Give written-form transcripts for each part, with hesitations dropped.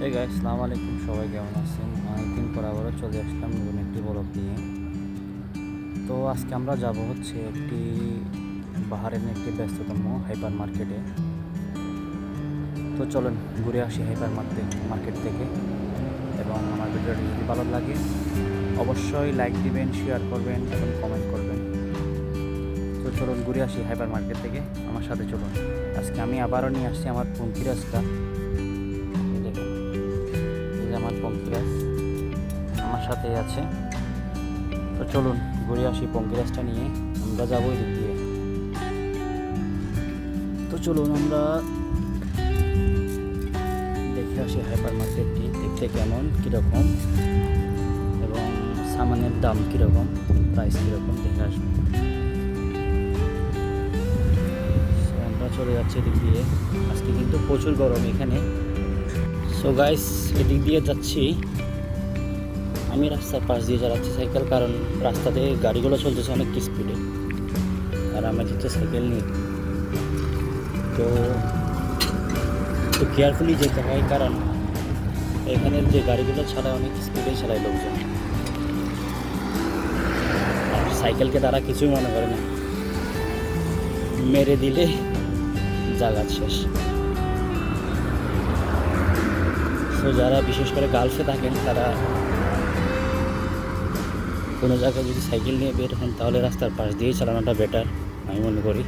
আসসালামু আলাইকুম, সবাই কেমন আছেন? অনেকদিন পর আবারও চলে আসলাম নতুন একটি ব্লগ নিয়ে। তো আজকে আমরা যাব হচ্ছে বাহারের একটি ব্যস্ততম হাইপার মার্কেটে। তো চলুন ঘুরে আসি হাইপার মার্কেট থেকে। এবং আমার ভিডিওটি যদি ভালো লাগে অবশ্যই লাইক দিবেন, শেয়ার করবেন এবং কমেন্ট করবেন। তো চলুন ঘুরে আসি হাইপার মার্কেট থেকে, আমার সাথে চলুন। আজকে আমি আবারও নিয়ে আসছি আমার পঙ্কিরাজটা। দেখুন, এই যে আমার পঙ্কিরাজ আমার সাথে আছে। তো চলুন ঘুরে আসি পঙ্কিরাজটা নিয়ে, আমরা যাবো এই দিক দিয়ে। তো চলুন আমরা দেখে আসি হাইপার মার্কেটটি দেখতে কেমন, কীরকম এবং সামানের দাম কীরকম, প্রাইস কীরকম দেখে আসবো। আমরা চলে যাচ্ছি এদিক দিয়ে। আজকে কিন্তু প্রচুর গরম এখানে। সো গাইস, এদিক দিয়ে যাচ্ছি। আমি রাস্তার পাশ দিয়ে চালাচ্ছি সাইকেল, কারণ রাস্তাতে গাড়িগুলো চলতেছে অনেক স্পিডে, আর আমি হচ্ছে সাইকেল নিয়ে। তো একটু কেয়ারফুলি যেতে হয়, কারণ এখানের যে গাড়িগুলো চালায় অনেক স্পিডে চালায় লোকজন, আর সাইকেলকে তারা কিছুই মনে করে না, মেরে দিলে জাগাত শেষ। তো যারা বিশেষ করে গার্লসে থাকেন, তারা কোনো জায়গায় যদি সাইকেল নিয়ে বের হন তাহলে রাস্তার পাশ দিয়েই চালানোটা বেটার আমি মনে করি।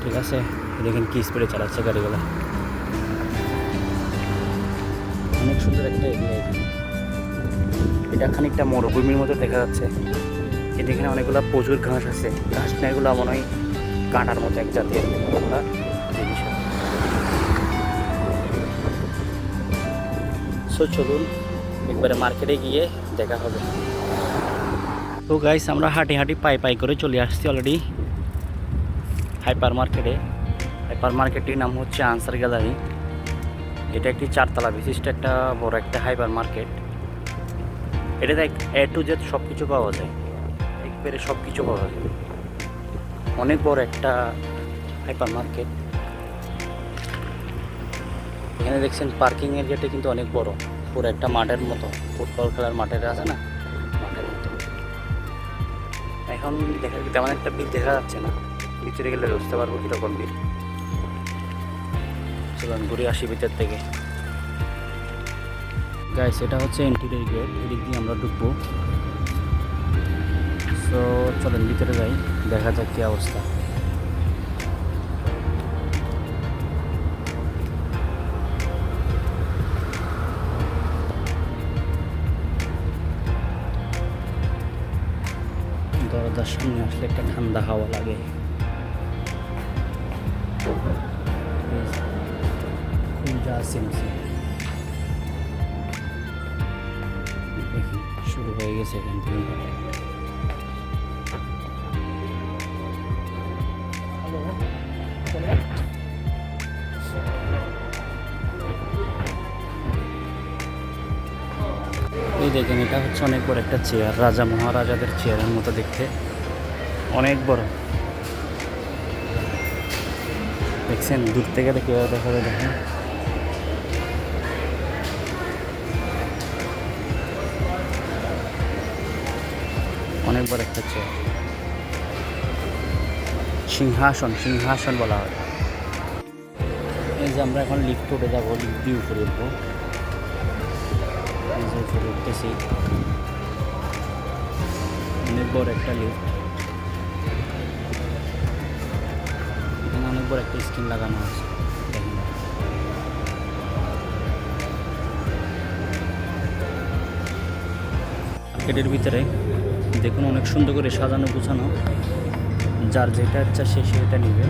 ঠিক আছে, দেখেন কি স্পিডে চালাচ্ছে গাড়িগুলো। অনেক সুন্দর একটা এরিয়া এখানে। এটা খানিকটা মরুভূমির মতো দেখা যাচ্ছে, কিন্তু এখানে অনেকগুলো প্রচুর ঘাস আছে। ঘাস না, এগুলো মনে হয় কাঁটার মতো এক জাতীয় জিনিস। সো চলুন একবারে মার্কেটে গিয়ে দেখা হবে। তো গাইস, আমরা হাঁটি হাঁটি পাই করে চলে আসছি অলরেডি হাইপার মার্কেটে। হাইপার মার্কেটটির নাম হচ্ছে আনসার গ্যালারি। এটা একটি 4 তলা বিশিষ্ট একটা বড় একটা হাইপার মার্কেট। এটাতে A to Z সব কিছু পাওয়া যায়, একবারে সব কিছু পাওয়া যায়। অনেক বড় একটা হাইপার মার্কেট। এখানে দেখছেন পার্কিং এরিয়াটা কিন্তু অনেক বড়, পুরো একটা মাঠের মতো, ফুটবল খেলার মাঠের আছে না, মাঠের মতো। এখন তেমন একটা ভিড় দেখা যাচ্ছে না, ভিতরে গেলে বুঝতে পারবো কীরকম ভিড়। চলুন ঘুরে আসি ভিতর থেকে। গাইস, এটা হচ্ছে এন্ট্রির গেট, এদিক দিয়ে আমরা ঢুকবো। সো চলেন ভিতরে যাই, দেখা যাক কী অবস্থা। দরজার সামনে আসলে একটা ঠান্ডা হাওয়া লাগে। খুঁজা সিমসি শুরু হয়ে গেছে এখান থেকে। এই দেখেন, এটা হচ্ছে অনেক বড় একটা চেয়ার, রাজা মহারাজাদের চেয়ারের মতো দেখতে, অনেক বড়। দেখছেন দূর থেকে কীভাবে দেখা যায়, দেখেন। অনেক বড় একটা চেয়ার, সিংহাসন, সিংহাসন বলা হয়। এই যে আমরা এখন লিফট উঠে যাবো, লিফট দিয়ে উপরে উঠবো। এই যে উপরে উঠতেছি, অনেক বড় একটা লিফট। এখানে অনেক বড় একটা স্ক্রিন লাগানো আছে, দেখেন। মার্কেটের ভিতরে দেখুন অনেক সুন্দর করে সাজানো গুছানো, যার যেটা ইচ্ছা সে সেটা নিবে।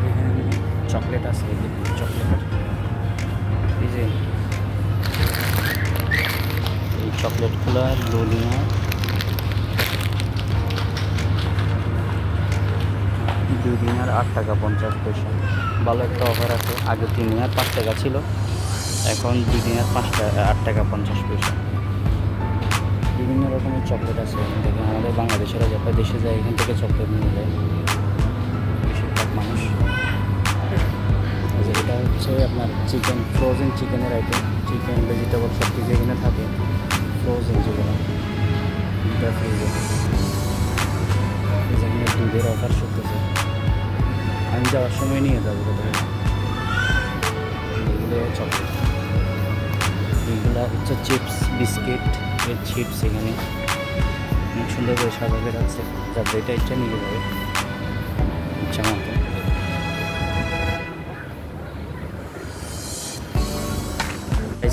এখানে চকলেট আছে, চকলেট। এই যে এই চকলেটগুলো লোলিনা, 2 দিনের 8 টাকা 50 পয়সা। ভালো একটা অফার আছে। আগে 3 দিনের 5 টাকা ছিল, এখন 2 দিনের 8 টাকা 50 পয়সা। বিভিন্ন রকমের চকলেট আছে। দেখেন আমাদের বাংলাদেশেরা যত দেশে যায় এখান থেকে চকলেট নিয়ে যায় বেশিরভাগ মানুষ। এটা হচ্ছে আপনার চিকেন, ফ্রোজেন চিকেনের আইটেম, চিকেন ভেজিটেবল সব কিছু এখানে থাকে, ফ্রোজেন যেগুলো দুটা ফ্রিজে। যেখানে দুধের অফার চলতেছে, আমি যাওয়ার সময় নিয়ে যাবো কোথায়। এগুলো চকলেট, এগুলো হচ্ছে চিপস বিস্কিট, এর চিপস এখানে অনেক সুন্দর করে সাজাবে রাখছে, যার যেটা ইচ্ছা নিয়ে যাবে ইচ্ছা মতো।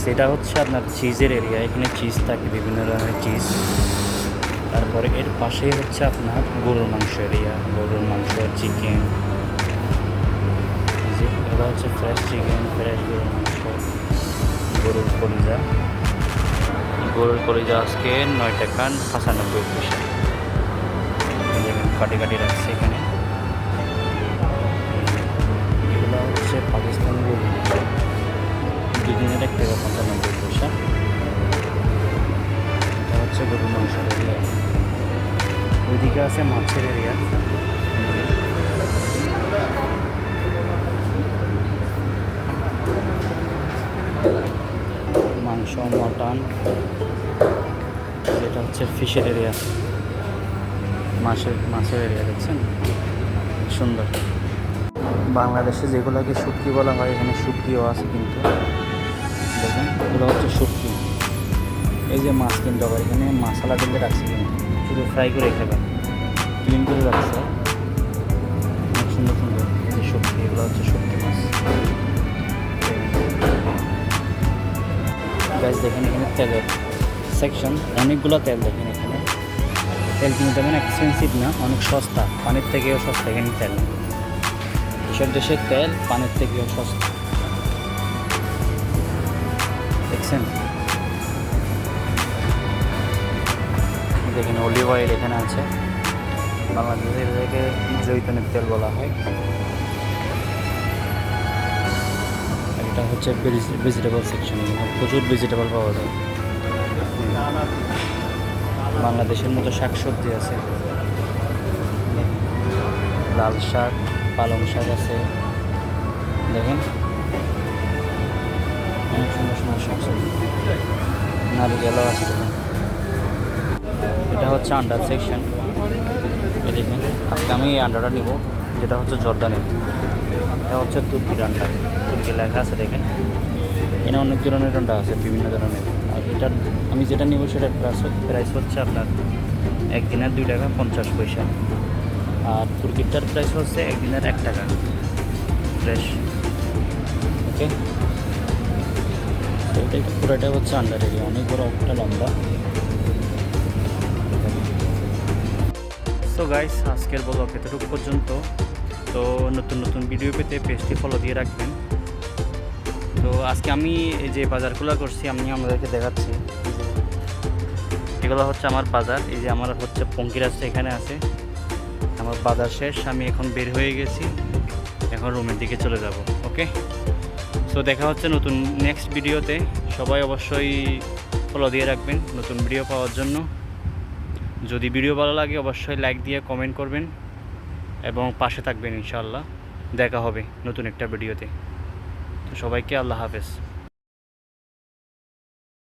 সেটা হচ্ছে আপনার চিজের এরিয়া, এখানে চিজ থাকে, বিভিন্ন ধরনের চিজ। তারপরে এর পাশেই হচ্ছে আপনার গরুর মাংস এরিয়া, গরুর মাংস, চিকেন, এটা হচ্ছে ফ্রেশ চিকেন, ফ্রেশ গরুর মাংস, গরুর কলিজা। গরুর কলিজা আজকে 9 টাকা 95 পয়সা। কাটি কাটি রাখছে এখানে। এগুলো হচ্ছে পাকিস্তানি গরুর মাংস, 2 দিনের 1 টাকা 95 পয়সা। এটা হচ্ছে গরুর মাংসের এরিয়া। ওইদিকে আছে মাছের এরিয়া, মাংস, মটন। এটা হচ্ছে ফিশের এরিয়া, মাছের এরিয়া, দেখছেন সুন্দর। বাংলাদেশে যেগুলোকে শুটকি বলা হয়, এখানে শুটকিও আছে কিন্তু, দেখেন এগুলো হচ্ছে শুটকি। এই যে মাছ কিনতে হবে, এখানে মশলা দিলে রাখছে কিন্তু, শুধু ফ্রাই করে খাবেন, ক্লিন করে রাখছে, অনেক সুন্দর সুন্দর। এই যে শুটকি, এগুলো হচ্ছে শুটকি মাছ। গাছ দেখেন এখানে তেলের সেকশন, অনেকগুলো তেল দেখেন এখানে। তেল কিন্তু তেমন এক্সপেন্সিভ না, অনেক সস্তা, পানির থেকেও সস্তা এখানে তেল। এসব দেশের তেল পানির থেকেও সস্তা, দেখছেন। দেখেন অলিভ অয়েল এখানে আছে, বাংলাদেশের থেকে জৈতুনের তেল বলা হয়। এটা হচ্ছে ভেজিটেবল সেকশন, প্রচুর ভেজিটেবল পাওয়া যায়। বাংলাদেশের মতো শাকসবজি আছে, লাল শাক, পালং শাক আছে, দেখেন অনেক সুন্দর সুন্দর শাকসবজি। নারিকেলও আছে দেখেন। এটা হচ্ছে আন্ডার সেকশন, দেখেন আজকে আমি এই আন্ডারটা নিব, যেটা হচ্ছে জর্দানের। এটা হচ্ছে তুর্কির আন্ডা, তুর্কি লেখা আছে দেখেন। এখানে অনেক ধরনের আন্ডা আছে, বিভিন্ন ধরনের। আর এটার আমি যেটা নিব সেটার প্রাইস হচ্ছে আপনার একদিনের 2 টাকা 50 পয়সা। আর তুর্কিটার প্রাইস হচ্ছে একদিনের 1 টাকা ফ্রেশ। ওকে, এটা পুরোটা হচ্ছে আন্ডার এরিয়া, অনেক বড় একটা লম্বা। তো গাইস, আজকের ব্লগ এতটুকু পর্যন্ত। তো নতুন নতুন ভিডিও পেতে পেজটি ফলো দিয়ে রাখবেন। তো আজকে আমি এই যে বাজারগুলো করছি আমি আমাদেরকে দেখাচ্ছি। এগুলো হচ্ছে আমার বাজার, এই যে আমার হচ্ছে পঙ্কিরাজটা এখানে আছে। আমার বাজার শেষ, আমি এখন বের হয়ে গেছি, এখন রুমের দিকে চলে যাব। ওকে, সো দেখা হচ্ছে নতুন নেক্সট ভিডিওতে। সবাই অবশ্যই ফলো দিয়ে রাখবেন নতুন ভিডিও পাওয়ার জন্য। যদি ভিডিও ভালো লাগে অবশ্যই লাইক দিয়ে কমেন্ট করবেন এবং পাশে থাকবেন। ইনশাআল্লাহ দেখা হবে নতুন একটা ভিডিওতে। তো সবাইকে আল্লাহ হাফেজ।